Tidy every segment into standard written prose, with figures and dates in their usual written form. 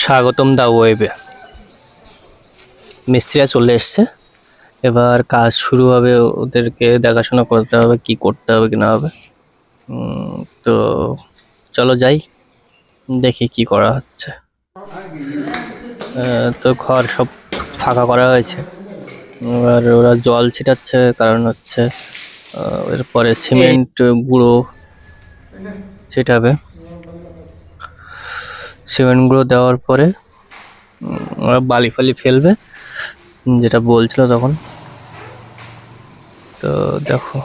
স্বাগতম দা ওয়েবে। মিস্ত্রিরা চলে এসছে, এবার কাজ শুরু হবে। ওদেরকে দেখাশোনা করতে হবে কি করতে হবে কি না হবে। তো চলো যাই, দেখি কি করা হচ্ছে। তো ঘর সব ফাঁকা করা হয়েছে, এবার ওরা জল ছিটাচ্ছে, কারণ হচ্ছে এরপরে সিমেন্ট গুঁড়ো ছিটাবে। সিমেন্ট গুঁড়ো দেওয়ার পরে ওরা বালি ফালি ফেলবে, যেটা বলছিল তখন। তো দেখো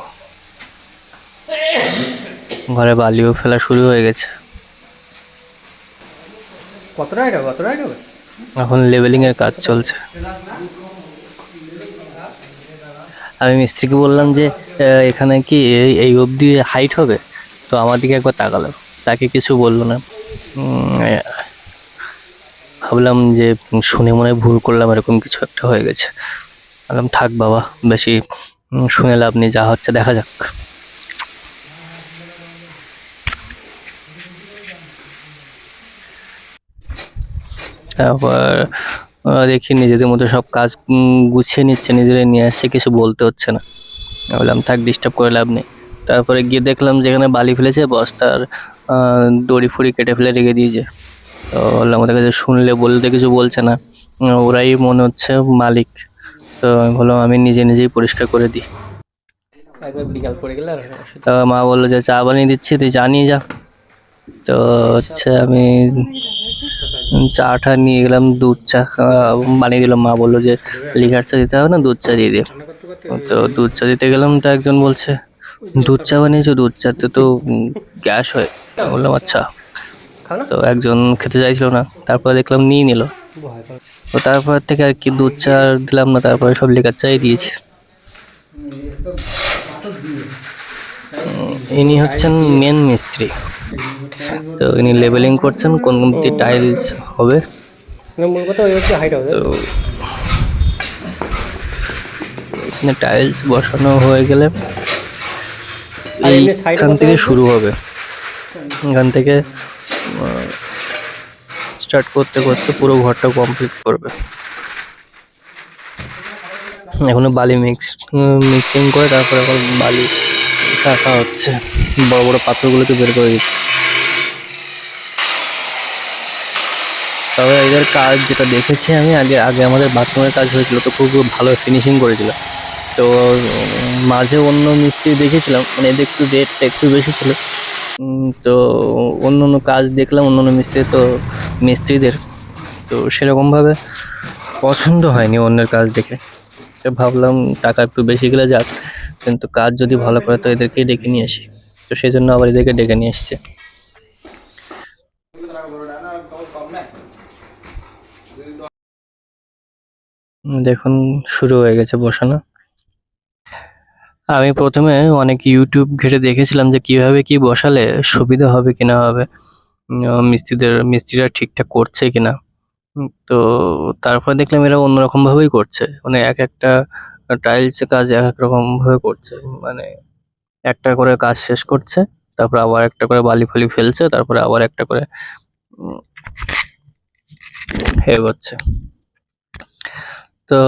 ঘরে বালিও ফেলা শুরু হয়ে গেছে। এখন লেভেলিং এর কাজ চলছে। আমি মিস্ত্রিকে বললাম যে এখানে কি এই অবধি হাইট হবে? তো আমার দিকে একবার তাকালো, তাকে কিছু বললো না। ভাবলাম যে শুনে মনে ভুল করলাম, এরকম কিছু একটা হয়ে গেছে। বললাম থাক বাবা, বেশি শুনে লাভ নেই, যা হচ্ছে দেখা যাক। তারপর দেখি নিজেদের মতো সব কাজ গুছিয়ে নিচ্ছে, নিজেরাই নিয়ে আসছে, কিছু বলতে হচ্ছে না। বললাম থাক, ডিস্টার্ব করে লাভ নেই। তারপরে গিয়ে দেখলাম যেখানে বালি ফেলেছে বস্তার দড়ি ফড়ি কেটে ফেলে রেখে দিয়েছে। তো বললাম ওদের কাছে শুনলে বলতে কিছু বলছে না, ওরাই মনে হচ্ছে মালিক। তো আমি বললাম আমি নিজে নিজেই পরিষ্কার করে দিই। একবার বিকাল পড়ে গেলে তা মা বললো যে চা বানিয়ে দিচ্ছি, তুই চা নিয়ে যা। তো হচ্ছে আমি চাটা নিয়ে গেলাম, দুধ চা বানিয়ে দিলাম। মা বললো যে লিকার চা দিতে হবে না, দুধ চা দিয়ে দিয়ে। তো দুধ চা দিতে গেলাম, তো একজন বলছে দুধ চা বানিয়েছো, দুধ চাতে তো গ্যাস হয়। বললাম আচ্ছা। তো একজন খেতে চাইছিল না, তারপরে দেখলাম নিয়ে নিল। তো তারপর থেকে আর কি দুধ চা দিলাম না, তারপরে সব লিকার চাই দিয়েছি। ইনি হচ্ছেন মেন মিস্ত্রি। তো ইনি লেবেলিং করছেন কোন কোনটি টাইলস হবে। তো এখানে টাইলস বসানো হয়ে গেলে এইখান থেকে শুরু হবে। এখান থেকে স্টার্ট করতে করতে পুরো ঘরটা কমপ্লিট করবে। এখনো বালি মিক্সিং করে তারপরে এখন বালি রাখা হচ্ছে, বড় বড় পাথরগুলোকে বের করে দিচ্ছে। তবে এদের কাজ যেটা দেখেছি আমি, আগে আমাদের বাথরুমের কাজ হয়েছিল, তো খুব ভালো ফিনিশিং করেছিল। তো মাঝে অন্য মিস্ত্রি দেখেছিলাম, মানে এদের একটু রেটটা একটু বেশি ছিল। তো অন্য কাজ দেখলাম অন্য মিস্ত্রিদের, তো সেরকমভাবে পছন্দ হয়নি অন্যের কাজ দেখে। ভাবলাম টাকা একটু বেশি গেলে যাক, কিন্তু কাজ যদি ভালো করে তো এদেরকেই ডেকে নিয়ে আসি। তো সেই জন্য আবার এদেরকে ডেকে নিয়ে এসছে। দেখুন শুরু হয়ে গেছে বসানো। আমি প্রথমে অনেক ইউটিউব ঘেটে দেখেছিলাম যে কিভাবে কি বসালে সুবিধা হবে কিনা হবে, মিস্ত্রিরা ঠিকঠাক করছে কিনা। তো তারপর দেখলাম এরা অন্যরকম ভাবেই করছে, মানে এক একটা টাইলস কাজ এক এক রকম ভাবে করছে। মানে একটা করে কাজ শেষ করছে, তারপর আবার একটা করে বালি ফালি ফেলছে, তারপরে আবার একটা করে এগোচ্ছে। তো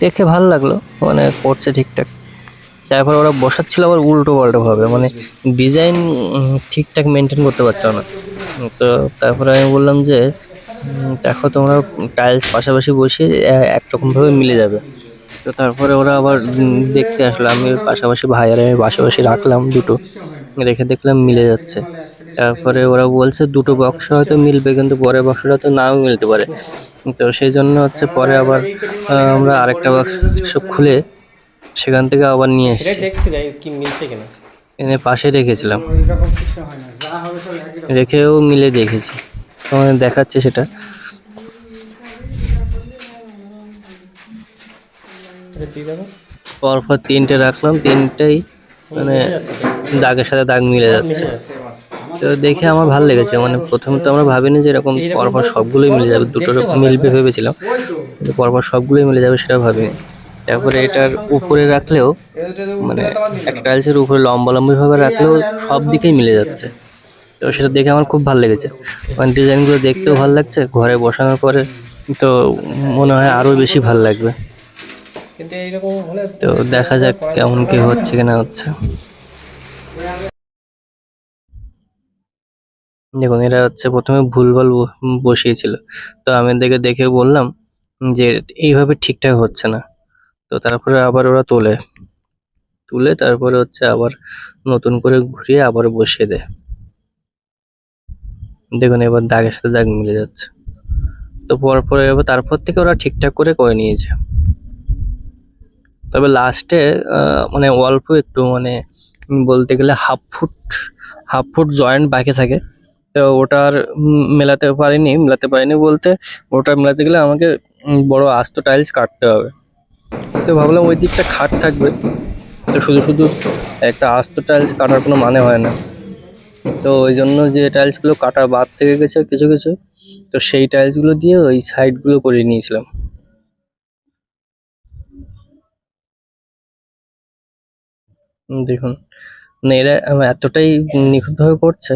দেখে ভালো লাগলো, মানে করছে ঠিকঠাক। তারপর ওরা বসাচ্ছিল আবার উল্টো পাল্টো ভাবে, মানে ডিজাইন ঠিকঠাক মেনটেন করতে পারছে না। তো তারপরে আমি বললাম যে দেখো তোমরা টাইলস পাশাপাশি বসিয়ে একরকম ভাবে মিলে যাবে। তো তারপরে ওরা আবার দেখতে আসলো, আমি পাশাপাশি ভাই আর আমি পাশাপাশি রাখলাম দুটো, রেখে দেখলাম মিলে যাচ্ছে। তারপরে ওরা বলছে দুটো বক্স হয়তো মিলবে, কিন্তু পরের বক্সটা তো নাও মিলতে পারে। তো সেই জন্য হচ্ছে পরে আবার আমরা আরেকটা বাক্স খুলে সেখান থেকে আবার নিয়ে এসেছি, এনে পাশে রেখেছিলাম, রেখেও মিলে দেখেছি, তোমাদের দেখাচ্ছে সেটা। পরপর তিনটে রাখলাম, তিনটেই মানে দাগের সাথে দাগ মিলে যাচ্ছে। তো দেখে আমার ভালো লেগেছে, মানে প্রথমে তো আমরা ভাবিনি যে এরকম পরপর সবগুলোই মিলে যাবে, দুটো মিলবে ভেবেছিলাম, কিন্তু পরপর সবগুলোই মিলে যাবে সেটা ভাবিনি। তারপরে এটার উপরে রাখলেও, মানে একটা টাইলসের উপরে লম্বা ভাবে রাখলেও সব দিকেই মিলে যাচ্ছে। তো তো সেটা দেখে আমার খুব ভালো লেগেছে, মানে ডিজাইনগুলো দেখতেও ভালো লাগছে, ঘরে বসানোর পরে তো মনে হয় আরো বেশি ভালো লাগবে। কিন্তু এইরকম হলে তো দেখা যাক কেমন কি হচ্ছে কিনা হচ্ছে। দেখুন, এরা হচ্ছে প্রথমে ভুলভাল বসিয়েছিল, তো আমি দেখে দেখে বললাম যে এইভাবে ঠিকঠাক হচ্ছে না। তো তারপরে আবার ওরা তোলে, তুলে তারপরে হচ্ছে আবার নতুন করে ঘুরিয়ে আবার বসিয়ে দেয়। দেখুন এবার দাগের সাথে দাগ মিলে যাচ্ছে। তো পরপর এবার তারপর থেকে ওরা ঠিকঠাক করে করে নিয়েছে। তবে লাস্টে মানে অল্প একটু, মানে বলতে গেলে হাফ ফুট জয়েন্ট বাকি থাকে। তো ওটার মেলাতে পারিনি বলতে, ওটা মেলাতে গেলে আমাকে বড় আস্ত টাইলস কাটতে হবে। তো ভাবলাম ওই দিকটা খাট থাকবে, তো শুধু শুধু একটা আস্ত টাইলস কাটার কোনো মানে হয় না। তো ওই জন্য যে টাইলসগুলো কাটা বাদ থেকে গেছে কিছু কিছু, তো সেই টাইলসগুলো দিয়ে ওই সাইডগুলো করে নিয়েছিলাম। দেখুন, মানে এরা এতটাই নিখুঁতভাবে করছে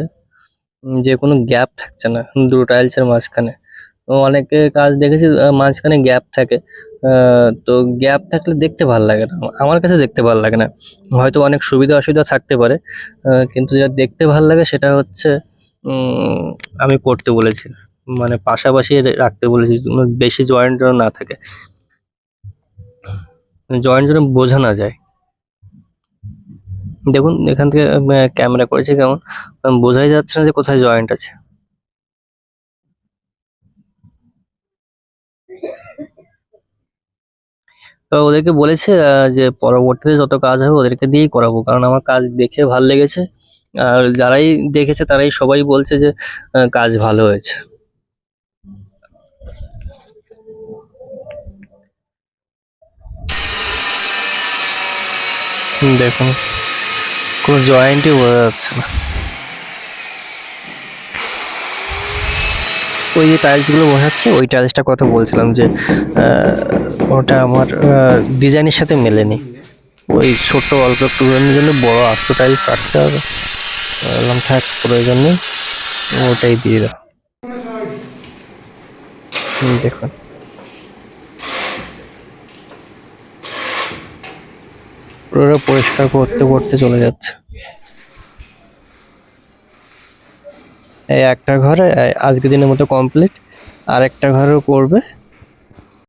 যে কোনো গ্যাপ থাকছে না দুটো টাইলসের মাঝখানে। অনেকে কাজ দেখেছি মাঝখানে গ্যাপ থাকে। তো গ্যাপ থাকলে দেখতে ভালো লাগে না, আমার কাছে দেখতে ভালো লাগে না। হয়তো অনেক সুবিধা অসুবিধা থাকতে পারে, কিন্তু যেটা দেখতে ভালো লাগে সেটা হচ্ছে আমি করতে বলেছি, মানে পাশাপাশি রাখতে বলেছি, বেশি জয়েন্ট যেন না থাকে, জয়েন্ট যেন বোঝা না যায়। দেখুন এখান থেকে ক্যামেরা করেছে কেমন, বোঝাই যাচ্ছে না যে কোথায় জয়েন্ট আছে। তো ওদেরকে বলেছে যে পরবর্তীতে যত কাজ হবে ওদেরকে দিয়েই করাবো, কারণ আমার কাজ দেখে ভালো লেগেছে। আর যারাই দেখেছে তারাই সবাই বলছে যে কাজ ভালো হয়েছে। দেখুন কোনো জয়েন্টই বোঝা যাচ্ছে না। ওই যে টাইলসগুলো বসাচ্ছে ওই টাইলসটা কথা বলছিলাম যে ওটা আমার ডিজাইনের সাথে মেলেনি, ওই ছোট অল্প একটু জন্য বড় আস্ত টাইলস কাটতে হবে। বললাম থাক, প্রয়োজন নেই, ওটাই দিয়ে দাও। দেখুন পুরো পরিষ্কার করতে করতে চলে যাচ্ছে। এই একটা ঘরে আজকে দিনের মতো কমপ্লিট, আর একটা ঘরেও করবে।